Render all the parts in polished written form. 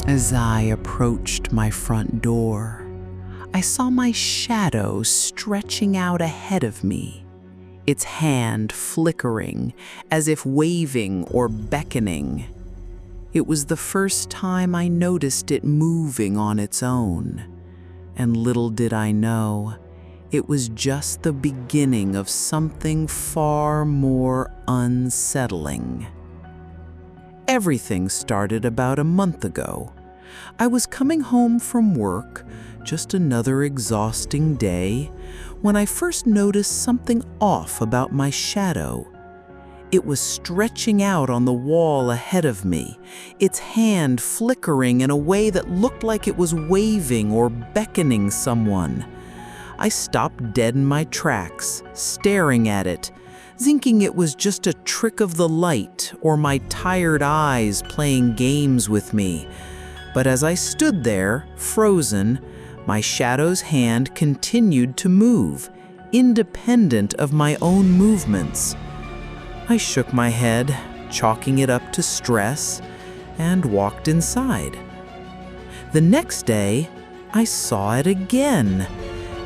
As I approached my front door, I saw my shadow stretching out ahead of me, its hand flickering as if waving or beckoning. It was the first time I noticed it moving on its own, and little did I know, it was just the beginning of something far more unsettling. Everything started about a month ago. I was coming home from work, just another exhausting day, when I first noticed something off about my shadow. It was stretching out on the wall ahead of me, its hand flickering in a way that looked like it was waving or beckoning someone. I stopped dead in my tracks, staring at it, thinking it was just a trick of the light or my tired eyes playing games with me. But as I stood there, frozen, my shadow's hand continued to move, independent of my own movements. I shook my head, chalking it up to stress, and walked inside. The next day, I saw it again.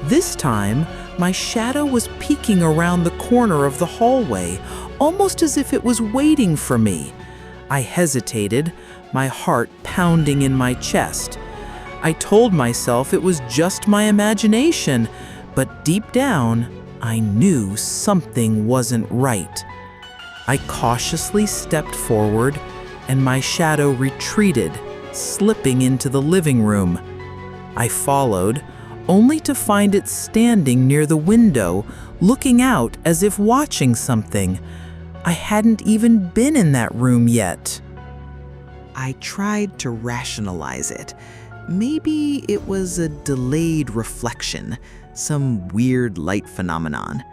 This time, my shadow was peeking around the corner of the hallway, almost as if it was waiting for me. I hesitated, my heart pounding in my chest. I told myself it was just my imagination, but deep down, I knew something wasn't right. I cautiously stepped forward, and my shadow retreated, slipping into the living room. I followed, only to find it standing near the window, looking out as if watching something. I hadn't even been in that room yet. I tried to rationalize it. Maybe it was a delayed reflection, some weird light phenomenon.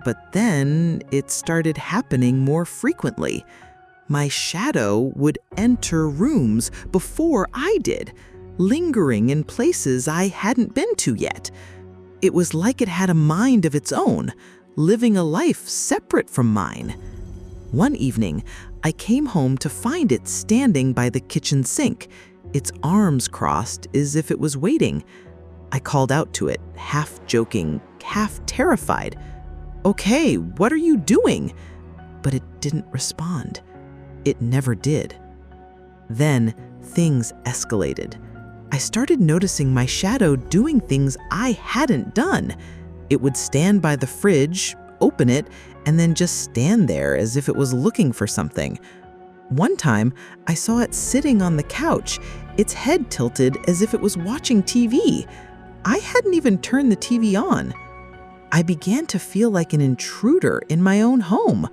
But then it started happening more frequently. My shadow would enter rooms before I did, lingering in places I hadn't been to yet. It was like it had a mind of its own, living a life separate from mine. One evening, I came home to find it standing by the kitchen sink, its arms crossed as if it was waiting. I called out to it, half joking, half terrified. "Okay, what are you doing?" But it didn't respond. It never did. Then things escalated. I started noticing my shadow doing things I hadn't done. It would stand by the fridge, open it, and then just stand there as if it was looking for something. One time, I saw it sitting on the couch, its head tilted as if it was watching TV. I hadn't even turned the TV on. I began to feel like an intruder in my own home,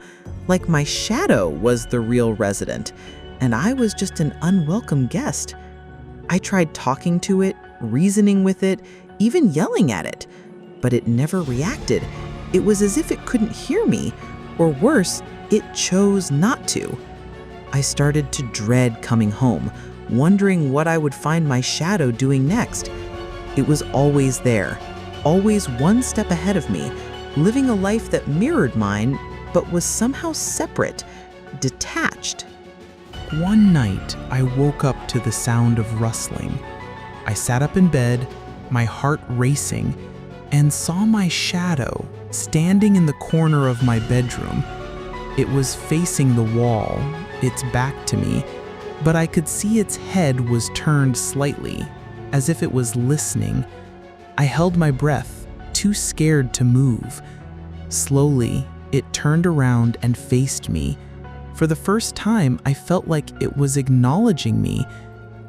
like my shadow was the real resident, and I was just an unwelcome guest. I tried talking to it, reasoning with it, even yelling at it, but it never reacted. It was as if it couldn't hear me, or worse, it chose not to. I started to dread coming home, wondering what I would find my shadow doing next. It was always there, always one step ahead of me, living a life that mirrored mine, but was somehow separate, detached. One night, I woke up to the sound of rustling. I sat up in bed, my heart racing, and saw my shadow standing in the corner of my bedroom. It was facing the wall, its back to me, but I could see its head was turned slightly, as if it was listening. I held my breath, too scared to move. Slowly, it turned around and faced me. For the first time, I felt like it was acknowledging me.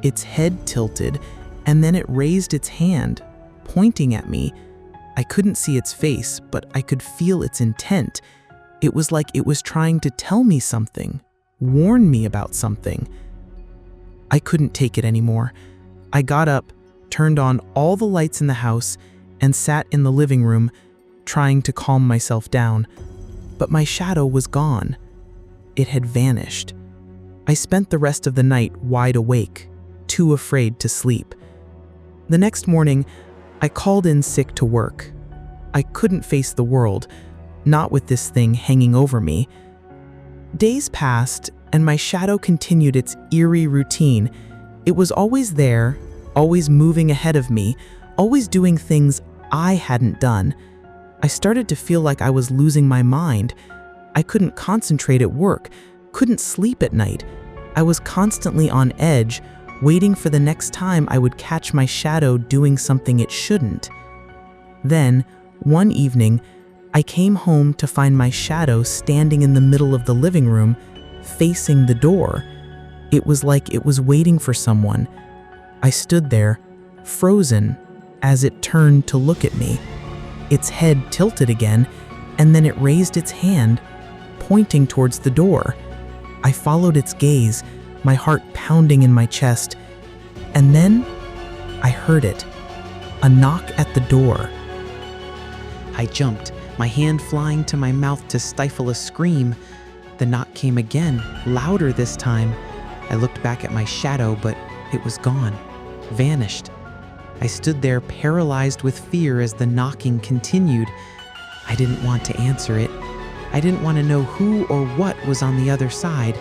Its head tilted, and then it raised its hand, pointing at me. I couldn't see its face, but I could feel its intent. It was like it was trying to tell me something, warn me about something. I couldn't take it anymore. I got up, turned on all the lights in the house, and sat in the living room, trying to calm myself down. But my shadow was gone. It had vanished. I spent the rest of the night wide awake, too afraid to sleep. The next morning, I called in sick to work. I couldn't face the world, not with this thing hanging over me. Days passed, and my shadow continued its eerie routine. It was always there, always moving ahead of me, always doing things I hadn't done. I started to feel like I was losing my mind. I couldn't concentrate at work, couldn't sleep at night. I was constantly on edge, waiting for the next time I would catch my shadow doing something it shouldn't. Then, one evening, I came home to find my shadow standing in the middle of the living room, facing the door. It was like it was waiting for someone. I stood there, frozen, as it turned to look at me. Its head tilted again, and then it raised its hand, pointing towards the door. I followed its gaze, my heart pounding in my chest. And then, I heard it. A knock at the door. I jumped, my hand flying to my mouth to stifle a scream. The knock came again, louder this time. I looked back at my shadow, but it was gone, vanished. I stood there paralyzed with fear as the knocking continued. I didn't want to answer it. I didn't want to know who or what was on the other side,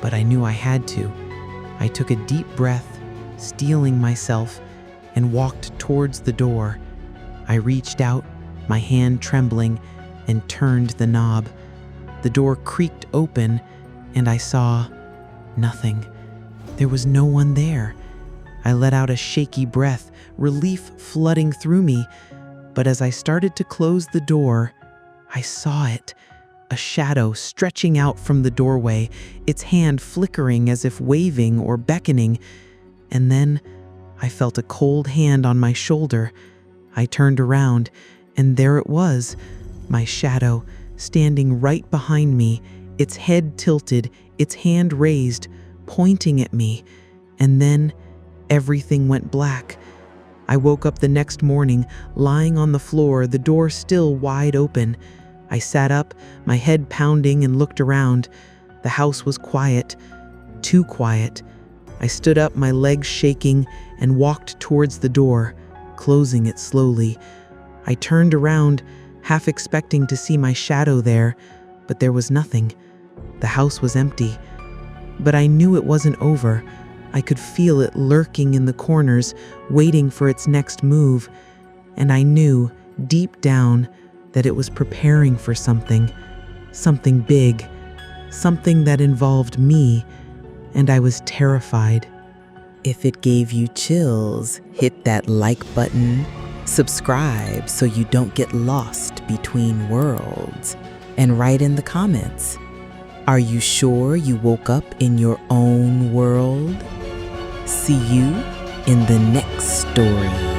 but I knew I had to. I took a deep breath, steeling myself, and walked towards the door. I reached out, my hand trembling, and turned the knob. The door creaked open, and I saw nothing. There was no one there. I let out a shaky breath, relief flooding through me, but as I started to close the door, I saw it. A shadow stretching out from the doorway, its hand flickering as if waving or beckoning. And then I felt a cold hand on my shoulder. I turned around, and there it was, my shadow, standing right behind me, its head tilted, its hand raised, pointing at me. And then everything went black. I woke up the next morning, lying on the floor, the door still wide open. I sat up, my head pounding, and looked around. The house was quiet, too quiet. I stood up, my legs shaking, and walked towards the door, closing it slowly. I turned around, half expecting to see my shadow there, but there was nothing. The house was empty. But I knew it wasn't over. I could feel it lurking in the corners, waiting for its next move. And I knew, deep down, that it was preparing for something big, something that involved me, and I was terrified. If it gave you chills, hit that like button, subscribe so you don't get lost between worlds, and write in the comments, are you sure you woke up in your own world? See you in the next story.